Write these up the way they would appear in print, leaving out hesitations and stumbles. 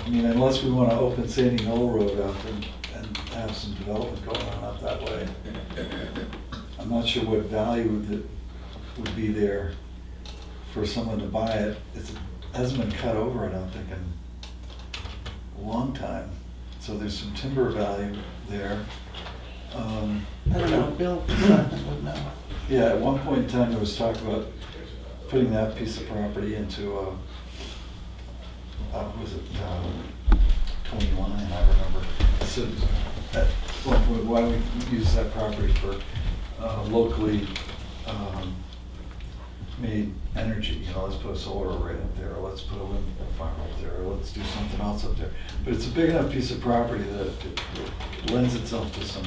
I mean, unless we want to open Sandy Knoll Road up and have some development going on up that way. I'm not sure what value that would be there for someone to buy it. It hasn't been cut over, I don't think, in a long time. So there's some timber value there. I don't know, Bill Selectmen would know. Yeah, at one point in time, there was talk about putting that piece of property into was it 21, I remember. So at one point, why don't we use that property for locally made energy? You know, let's put a solar array up there, or let's put a wind farm up there, or let's do something else up there. But it's a big enough piece of property that it lends itself to some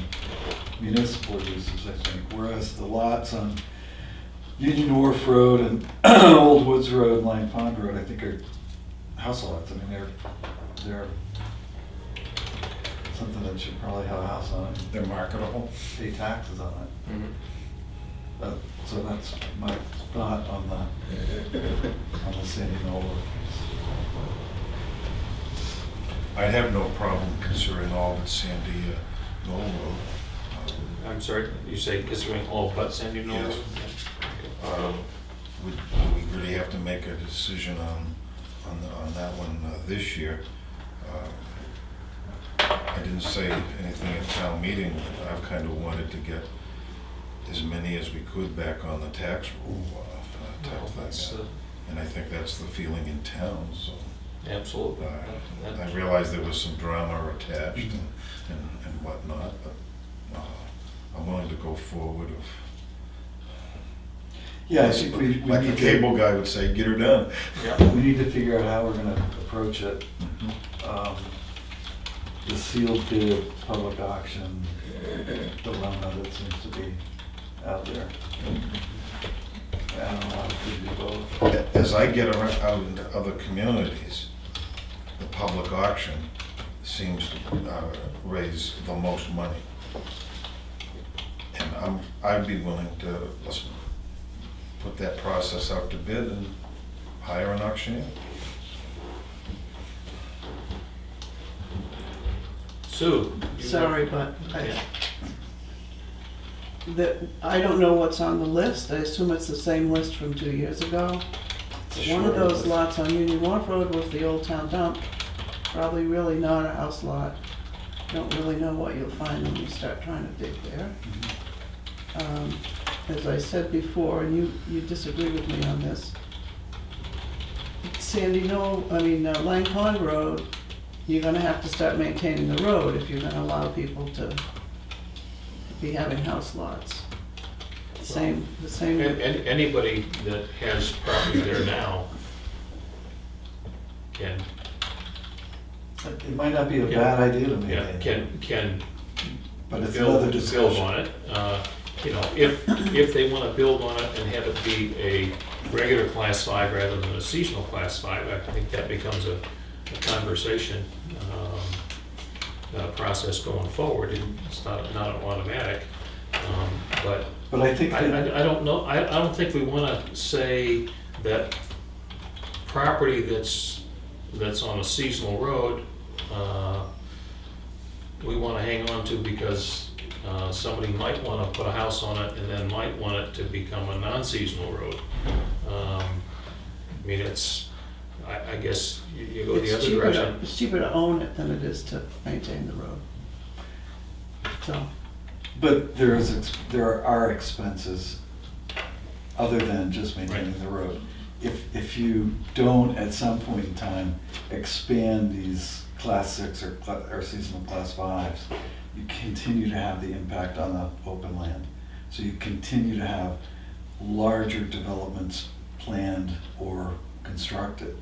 municipal uses, I think, whereas the lots on Union Wharf Road and Old Woods Road, Lang Pond Road, I think are house lots. I mean, they're something that should probably have a house on it. They're marketable. Pay taxes on it. Mm-hmm. So that's my thought on the Sandy Knoll Road piece. I have no problem considering all but Sandy Knoll Road. I'm sorry, you say considering all but Sandy Knoll? Yes. Okay. Do we really have to make a decision on that one this year? I didn't say anything at town meeting, but I've kind of wanted to get as many as we could back on the tax rule type Well, thing. that's, And I think that's the feeling in town, so. Absolutely. I realized there was some drama attached and whatnot, but I'm willing to go forward of. Yeah, I think we Like need the to- cable guy would say, get her done. Yeah. We need to figure out how we're gonna approach it. The sealed bid, public auction dilemma that seems to be out there. I don't know how to do both. As I get out into other communities, the public auction seems to raise the most money. And I'd be willing to, let's put that process out to bid and hire an auctioneer. Sue? you Sorry, have- but Yeah. I don't know what's on the list. I assume it's the same list from 2 years ago. One of those lots on Union Wharf Road was the old town dump. Probably really not a house lot. Don't really know what you'll find when you start trying to dig there. As I said before, and you disagree with me on this, Lang Pond Road, you're gonna have to start maintaining the road if you're gonna allow people to be having house lots. The same. Anybody that has property there now can, It might not be a bad idea to yeah, maintain. can But it's another build discussion. on it. You know, if they want to build on it and have it be a regular class 5 rather than a seasonal class 5, I think that becomes a conversation process going forward. It's not an automatic, but But I think I that, don't know, I don't think we want to say that property that's on a seasonal road, we want to hang on to because somebody might want to put a house on it and then might want it to become a non-seasonal road. I mean, I guess you go the other direction. It's cheaper to own it than it is to maintain the road. So, but there are expenses other than just maintaining the road. If you don't at some point in time expand these class 6 or seasonal class 5s, you continue to have the impact on the open land. So you continue to have larger developments planned or constructed,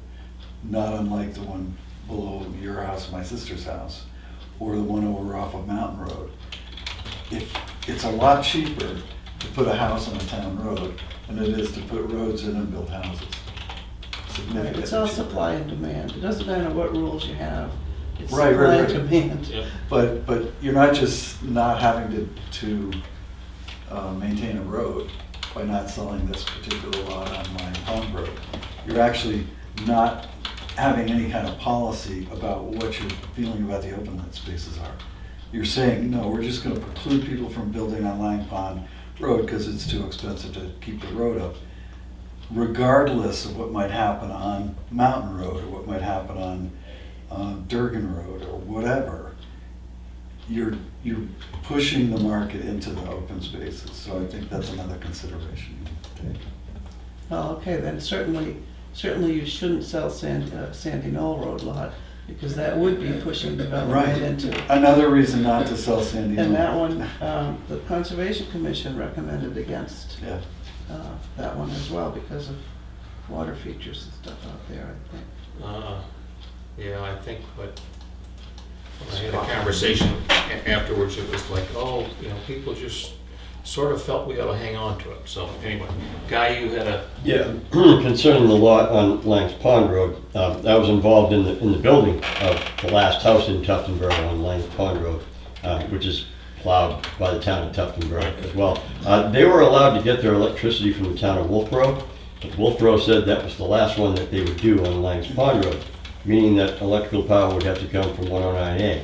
not unlike the one below your house, my sister's house, or the one over off of Mountain Road. It's a lot cheaper to put a house on a town road than it is to put roads in and build houses. Significantly it's all cheaper. supply and demand. It doesn't matter what rules you have. It's Right, supply right, and right. demand. Yep. But you're not just not having to maintain a road by not selling this particular lot on my home road. You're actually not having any kind of policy about what your feeling about the open spaces are. You're saying, no, we're just gonna preclude people from building on Lang Pond Road because it's too expensive to keep the road up, regardless of what might happen on Mountain Road or what might happen on Durgan Road or whatever. You're pushing the market into the open spaces, so I think that's another consideration you need to take. Oh, okay, then certainly you shouldn't sell Sandy Knoll Road lot, because that would be pushing development Right. into. Another reason not to sell Sandy Knoll. And that one, the Conservation Commission recommended against Yeah, that one as well, because of water features and stuff out there, I think. Yeah, I think when I had a conversation afterwards, it was like, oh, people just sort of felt we ought to hang on to it. So anyway, Guy, you had a, Yeah, concerning the lot on Lang's Pond Road, I was involved in the building of the last house in Tuftonboro on Lang's Pond Road, which is plowed by the town of Tuftonboro as well. They were allowed to get their electricity from the town of Wolfboro, but Wolfboro said that was the last one that they would do on Lang's Pond Road, meaning that electrical power would have to come from 109A.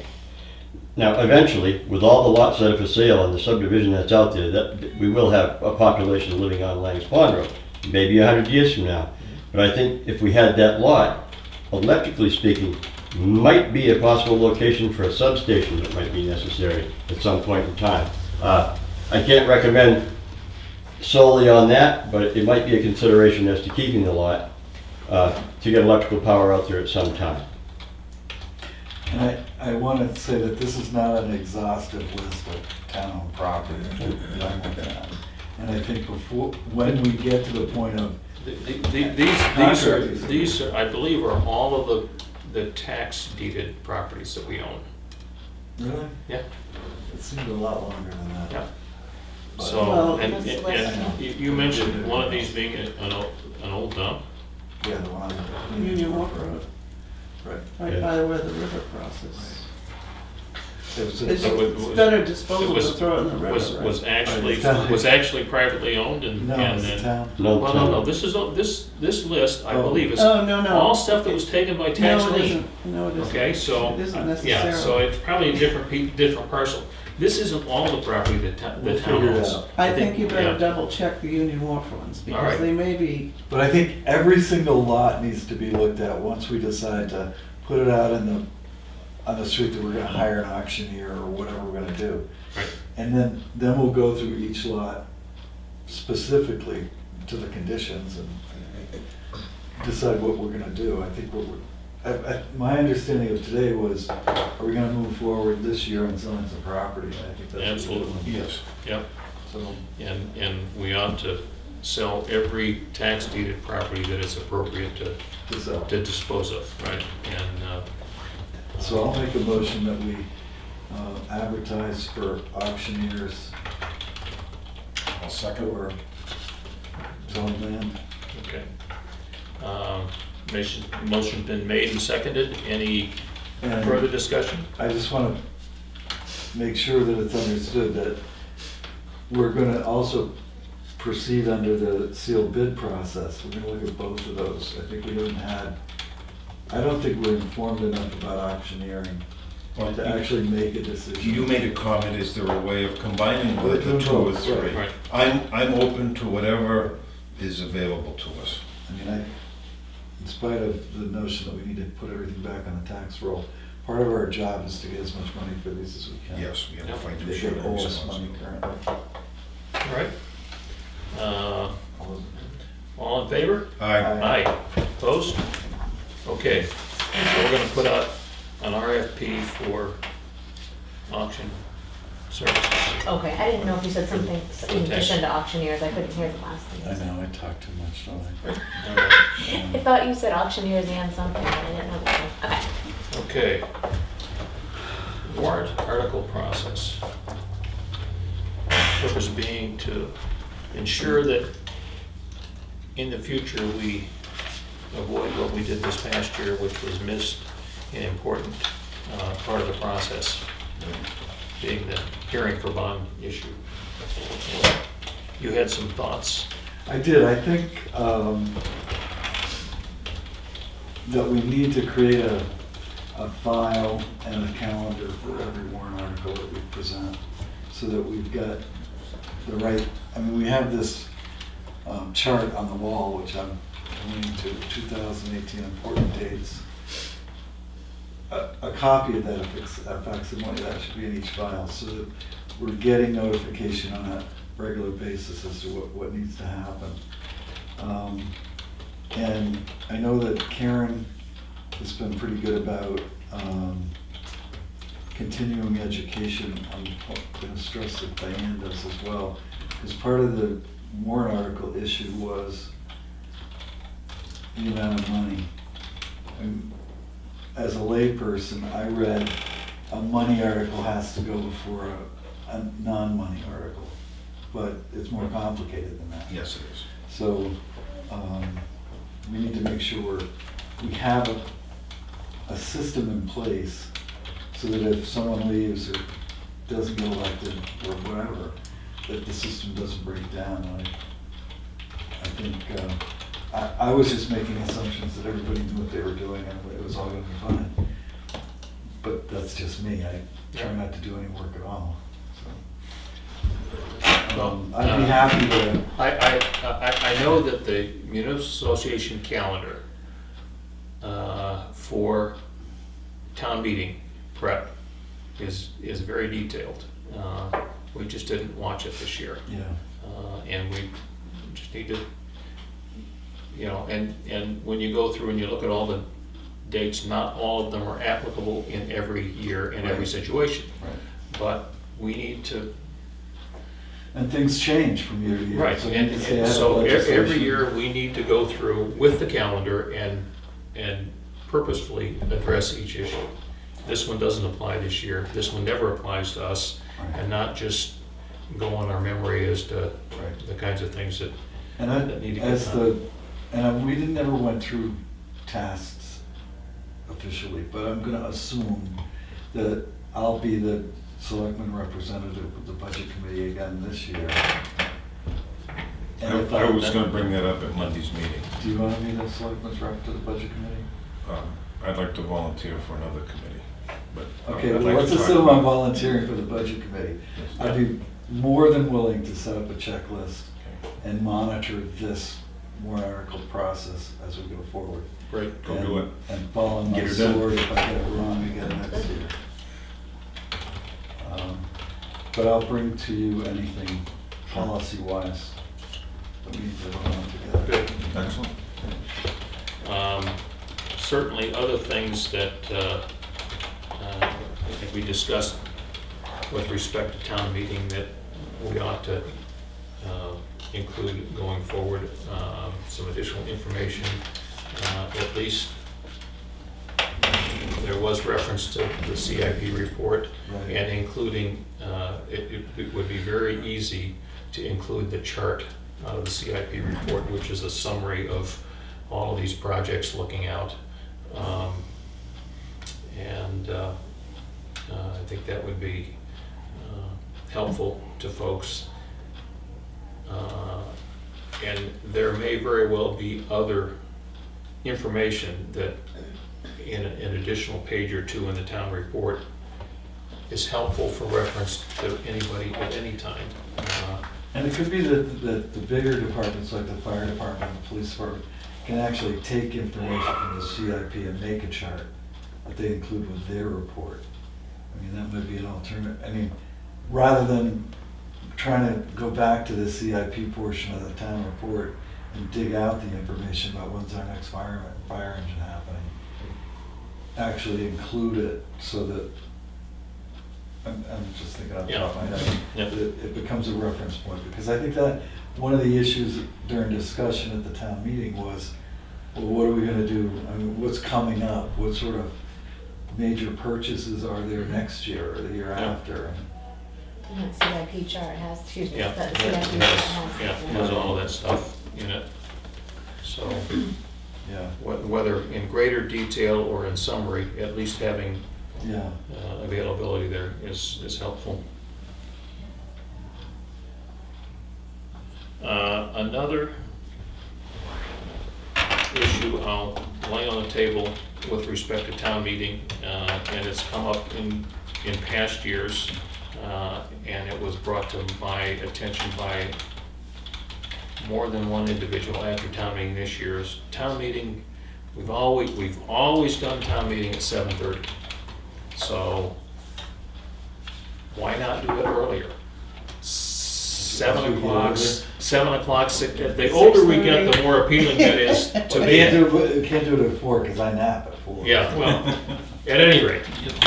Now, eventually, with all the lots that are for sale and the subdivision that's out there, that we will have a population living on Lang's Pond Road, maybe 100 years from now. But I think if we had that lot, electrically speaking, might be a possible location for a substation that might be necessary at some point in time. I can't recommend solely on that, but it might be a consideration as to keeping the lot to get electrical power out there at some time. and I want to say that this is not an exhaustive list of town-owned property that I'm looking at. And I think when we get to the point of these are, I believe, are all of the tax deeded properties that we own. Really? Yeah. It seemed a lot longer than that. Yeah. But- So, Well, and That's the list. you mentioned one of these being an old dump. Yeah, the one on. Union Walk Road, Right. right Yeah. by where the river crosses. It was It's a- it was- better disposal was- to throw it in the river, Was right? actually privately owned and No, and it's then. town. No, this is, this list, I Oh. believe, is Oh, no, no. all stuff that was taken by tax No, it lien. isn't. No, it isn't. Okay, so, It isn't yeah, so necessarily. it's probably a different parcel. This isn't all the property that We'll the town figure it owns. out. I think you better yeah. double check the Union Wharf ones, All right. because they may be, But I think every single lot needs to be looked at once we decide to put it out on the street that we're gonna hire an auctioneer or whatever we're gonna do. Right. And then we'll go through each lot specifically to the conditions and decide what we're gonna do. I think my understanding of today was, are we gonna move forward this year on selling some property? And I think that's. what we're Absolutely. doing. Yes. Yep, So, and we ought to sell every tax deeded property that it's appropriate to dispose of, right? And, so I'll make a motion that we advertise for auctioneers I'll second. or zone land. okay. Motion's been made and seconded. Any And further discussion? I just want to make sure that it's understood that we're going to also proceed under the sealed bid process. We're going to look at both of those. I think I don't think we're informed enough about auctioneering Well, to actually make a decision. You made a comment, is there a way of combining the two or three? Right. I'm open to whatever is available to us. I mean, in spite of the notion that we need to put everything back on the tax roll, part of our job is to get as much money for these as we can. Yes, we have to find They should owe us money responsibility. currently. All right. All in favor? Aye. Aye. Opposed? Okay, so we're gonna put out an RFP for auction services. Okay, I didn't know if you said something in addition to auctioneers, I couldn't hear the last I thing. know, I talk too much, don't I? All right. I thought you said auctioneers and something, but I didn't know that. Okay. Okay. Warrant article process. Purpose being to ensure that in the future we avoid what we did this past year, which was missed an important part of the process, being the hearing for bond issue. You had some thoughts? I did, I think that we need to create a file and a calendar for every warrant article that we present, so that we've got the right, I mean, we have this chart on the wall, which I'm pointing to, 2018 important dates. A copy of that, a facsimile, that should be in each file, so that we're getting notification on a regular basis as to what needs to happen. And I know that Karen has been pretty good about continuing education. I'm going to stress that Diane does as well, because part of the warrant article issue was the amount of money. And as a layperson, I read a money article has to go before a non-money article, but it's more complicated than that. Yes, it is. So we need to make sure we have a system in place so that if someone leaves or doesn't get elected or whatever, that the system doesn't break down. I think I was just making assumptions that everybody knew what they were doing and it was all going to be fine. But that's just me. I try not to do any work at all. So, I'd be happy to. I know that the Municipal Association calendar for town meeting prep is very detailed. We just didn't watch it this year. Yeah. And we just need to, you know, and when you go through and you look at all the dates, not all of them are applicable in every year, in every Right. situation. Right. But we need to. And things change from year to year. Right, So we and need to stay ahead of so every legislation. year, we need to go through with the calendar and purposefully address each issue. This one doesn't apply this year, this one never applies to us, Right. and not just go on our memory as to Right. the kinds of things that, And that need to get as done. we never went through tasks officially, but I'm gonna assume that I'll be the selectman representative of the budget committee again this year. And if I was gonna bring that up at Monday's meeting. Do you wanna be the selectman's rep to the budget committee? I'd like to volunteer for another committee, but. Okay, I'd well, like to let's talk assume about- I'm volunteering for the budget committee. Yes. I'd be more than willing to set up a checklist Okay. and monitor this warrant article process as we go forward. great, Go do it. And fall on my Get her done. sword if I get it wrong again next year. But I'll bring to you anything policy-wise that we need to run on together. good. Excellent. Certainly other things that I think we discussed with respect to town meeting that we ought to include going forward, some additional information, at least there was reference to the CIP report, Right. and including, it would be very easy to include the chart out of the CIP report, which is a summary of all of these projects looking out. I think that would be helpful to folks. And there may very well be other information that in an additional page or two in the town report is helpful for reference to anybody at any time. And it could be that the bigger departments, like the fire department, the police department, can actually take information from the CIP and make a chart that they include with their report. I mean, that might be an alternative. I mean, rather than trying to go back to the CIP portion of the town report and dig out the information about when's our next fire engine happening, actually include it so that, I'm just thinking off the top of my head, Yeah. that it becomes a reference point, because I think that one of the issues during discussion at the town meeting was, well, what are we gonna do? I mean, what's coming up? What sort of major purchases are there next year or the year Yeah. after? And that CIP chart has, excuse me, Yeah, the it CIP chart has, yeah, has. has all that stuff in it. So Yeah, whether in greater detail or in summary, at least having yeah. availability there is helpful. Another issue I'll laying on the table with respect to town meeting, and it's come up in past years, and it was brought to my attention by more than one individual after town meeting this year's. Town meeting, we've always done town meeting at 7:30. So why not do it earlier? 7 o'clock, 7 o'clock, the older we get, the more appealing it is to We me. can't do it at 4 because I nap at 4. Yeah, well, at any rate.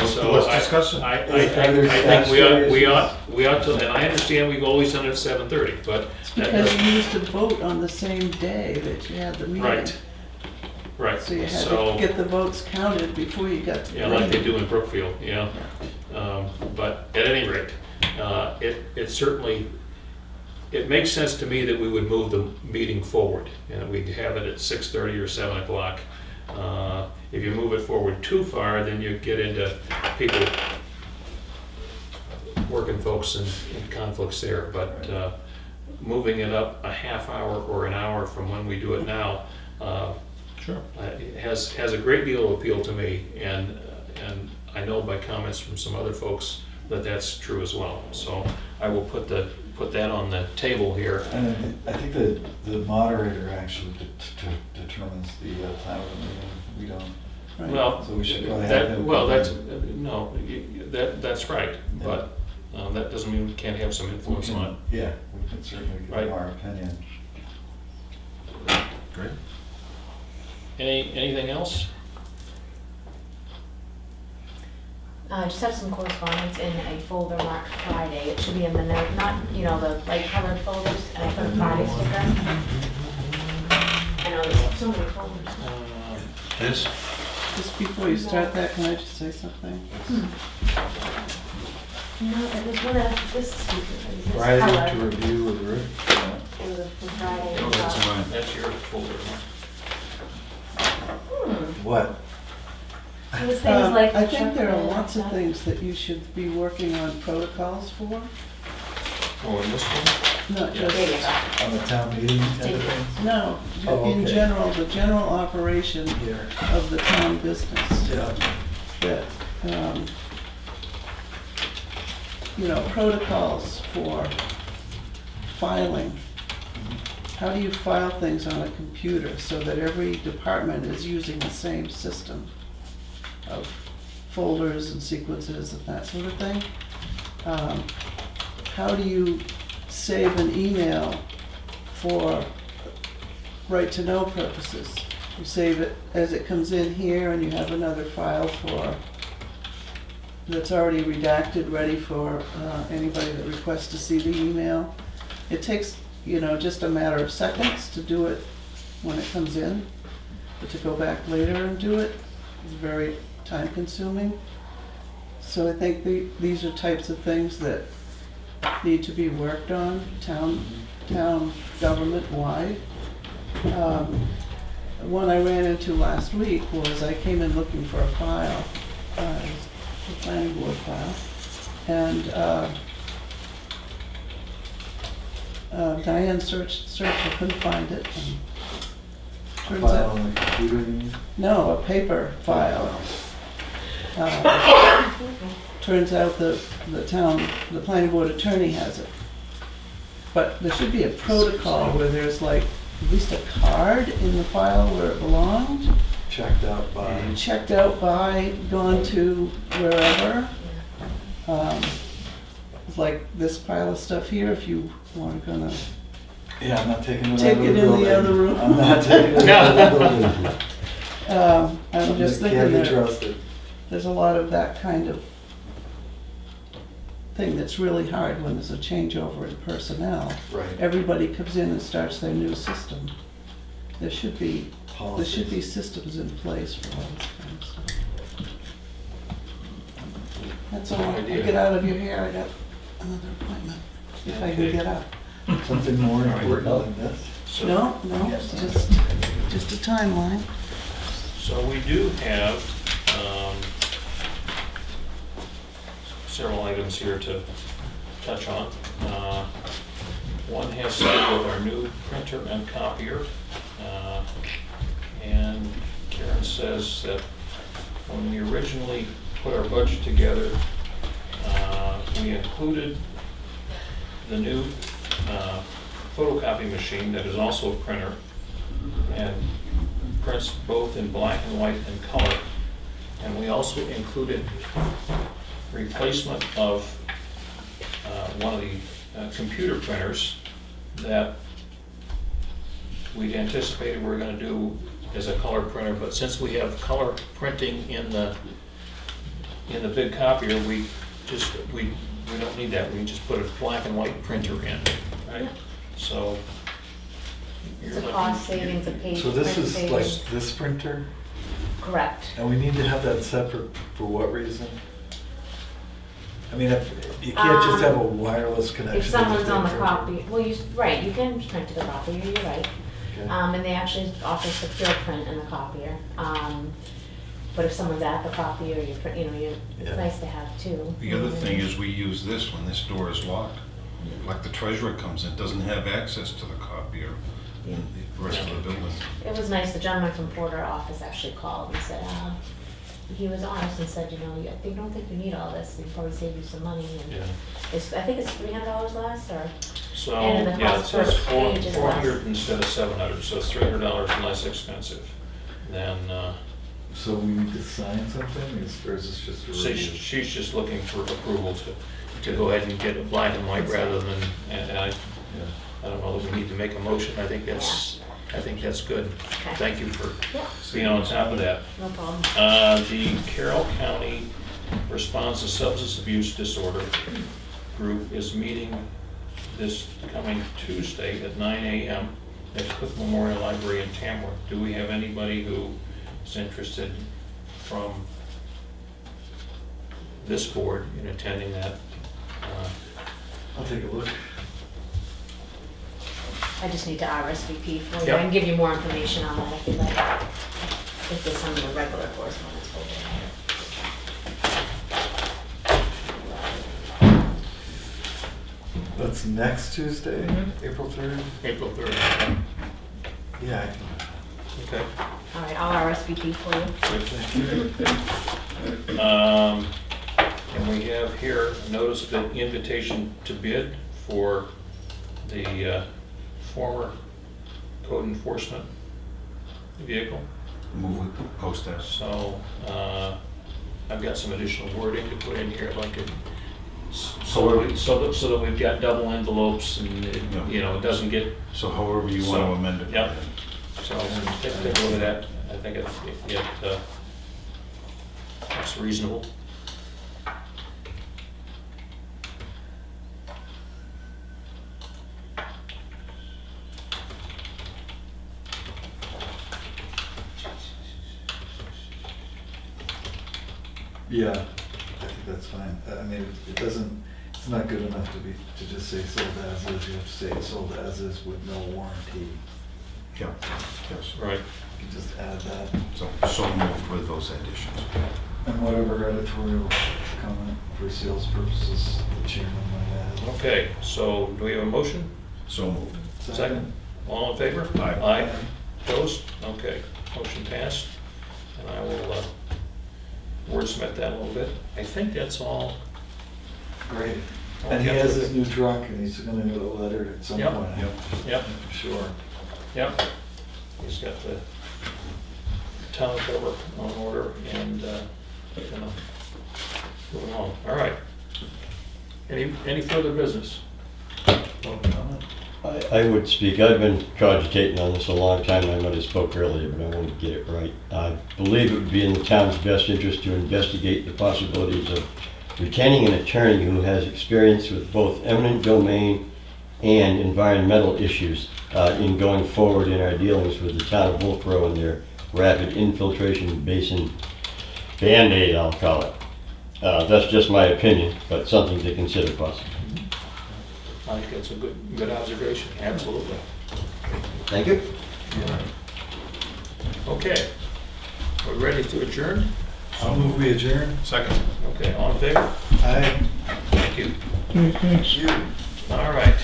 So Let's discuss it. I think we ought to, and I understand we've always done it at 7:30, but. that Because doesn't- you used to vote on the same day that you had the meeting. Right, So you had to get the votes counted before you got to the yeah, like they meeting. do in Brookfield, yeah. But at any rate, it certainly, it makes sense to me that we would move the meeting forward, and we'd have it at 6:30 or 7 o'clock. If you move it forward too far, then you get into people, working folks and conflicts there. But moving it up a half hour or an hour from when we do it now, Sure. it has a great deal of appeal to me, and I know by comments from some other folks that that's true as well. So I will put that on the table here. And I think that the moderator actually determines the time of the meeting. We don't. Right. Well, So we should probably have him. that's right, but that doesn't mean we can't have some influence on it. Yeah, we can certainly give Right. our opinion. Great. Anything else? Just have some correspondence in a folder marked Friday. It should be in the note, not, the light colored folders, and I put a Friday sticker. I know there's so many folders. This? Just before you start that, can I just say something? No, there's one that, this is this Friday to color. review with Rick. It was from Friday. Oh, that's mine. That's your folder. What? It was things like. I think there are chocolate lots of stuff. things that you should be working on protocols for, Oh, and this one? not Yeah. There you just, go. On the town meeting type of thing? no, Oh, in okay. general, the general operation Here. of the town business. Yeah. That, protocols for filing. How do you file things on a computer so that every department is using the same system of folders and sequences and that sort of thing? How do you save an email for right-to-know purposes? You save it as it comes in here, and you have another file that's already redacted, ready for anybody that requests to see the email. It takes, just a matter of seconds to do it when it comes in, but to go back later and do it is very time-consuming. So I think these are types of things that need to be worked on, town government-wide. One I ran into last week was I came in looking for a file, the planning board file, and Diane searched, I couldn't find it. And turns File out, on the computer, you mean? no, a paper file. Turns out the planning board attorney has it. But there should be a protocol where there's like at least a card in the file where it belonged, Checked out by. checked out by, gone to wherever. It's like this pile of stuff here, if you weren't gonna, Yeah, I'm not taking it out Take of it the in the building. other room. I'm not taking it out of the building. I'm just Can't thinking be that trusted. there's a lot of that kind of thing that's really hard when there's a changeover in personnel. Right. Everybody comes in and starts their new system. There should be Policies. systems in place for all this kind of stuff. That's all. I'll Idea. get out of your hair. I got another appointment, if I can Okay. get up. Something more important than this? So- No, it's just a timeline. So we do have several items here to touch on. One has to do with our new printer and copier. And Sharon says that when we originally put our budget together, we included the new photocopy machine that is also a printer and prints both in black and white and color. And we also included replacement of one of the computer printers that we'd anticipated we were going to do as a color printer, but since we have color printing in the big copier, we don't need that. We can just put a black and white printer in, right? So It's a cost savings, a page So this print is savings. like this printer, Correct. and we need to have that separate for what reason? I mean, if, you can't just have a wireless connection. If to someone's on the printer. copy, well, right, you can print to the copier, you're right. Okay. And they actually offer secure print in the copier. But if someone's at the copier, you print, it's Yeah. nice to have two. The other thing is we use this when this door is locked. Like the treasurer comes in, doesn't have access to the copier in the rest of the building. It was nice, the gentleman from Porter office actually called and said, he was honest and said, I don't think you need all this, it'd probably save you some money. And yeah. I think it's $300 less, or, So, And the yeah, it cost says per page is 400 instead of 700, so it's $300 less expensive than, So we need to sign something, or is this just a review? she's just looking for approval to go ahead and get a black and white rather than, and I Yeah. don't know that we need to make a motion. I think that's good. Okay. Thank you for yeah, being on top of that. no problem. The Carroll County Response to Substance Abuse Disorder Group is meeting this coming Tuesday at 9 a.m. at Cook Memorial Library in Tamworth. Do we have anybody who is interested from this board in attending that? I'll take a look. I just need to RSVP for you. Yep. I can give you more information on that if you'd like. If there's some of the regular correspondence folder. That's next Tuesday, Mhm. April 3rd? April 3rd. Yeah, I can. Okay. All right, I'll RSVP for you. And we have here a notice of an invitation to bid for the former code enforcement vehicle. Move we post that. So I've got some additional wording to put in here, if I could, so that we've got double envelopes and it doesn't get, So however you want to amend it. Yep. so take a look at that. I think it's reasonable. Yeah, I think that's fine. I mean, it doesn't, it's not good enough to just say sold as is. You have to say sold as is with no warranty. Yeah, yes. Right. You can just add that. So moved with those additions. And whatever editorial comment for sales purposes the chairman might add. Okay, so do we have a motion? So moved. Second. All in favor? Aye. Aye. Opposed? Okay, motion passed. And I will wordsmith that a little bit. I think that's all. Great. And he has his new truck and he's gonna get a letter at some Yep. point. Yep, I'm sure. yep. He's got the town cover on order and gonna move along. All right. Any further business? Public comment? I would speak. I've been cogitating on this a long time. I might have spoke earlier, but I want to get it right. I believe it would be in the town's best interest to investigate the possibilities of retaining an attorney who has experience with both eminent domain and environmental issues in going forward in our dealings with the town of Wolfboro and their rapid infiltration basin Band-Aid, I'll call it. That's just my opinion, but something to consider possibly. I think that's a good observation, absolutely. Thank you. Okay, we're ready to adjourn? I'll move we adjourn. Second. Okay, all in favor? Aye. Thank you. Thank you. All right.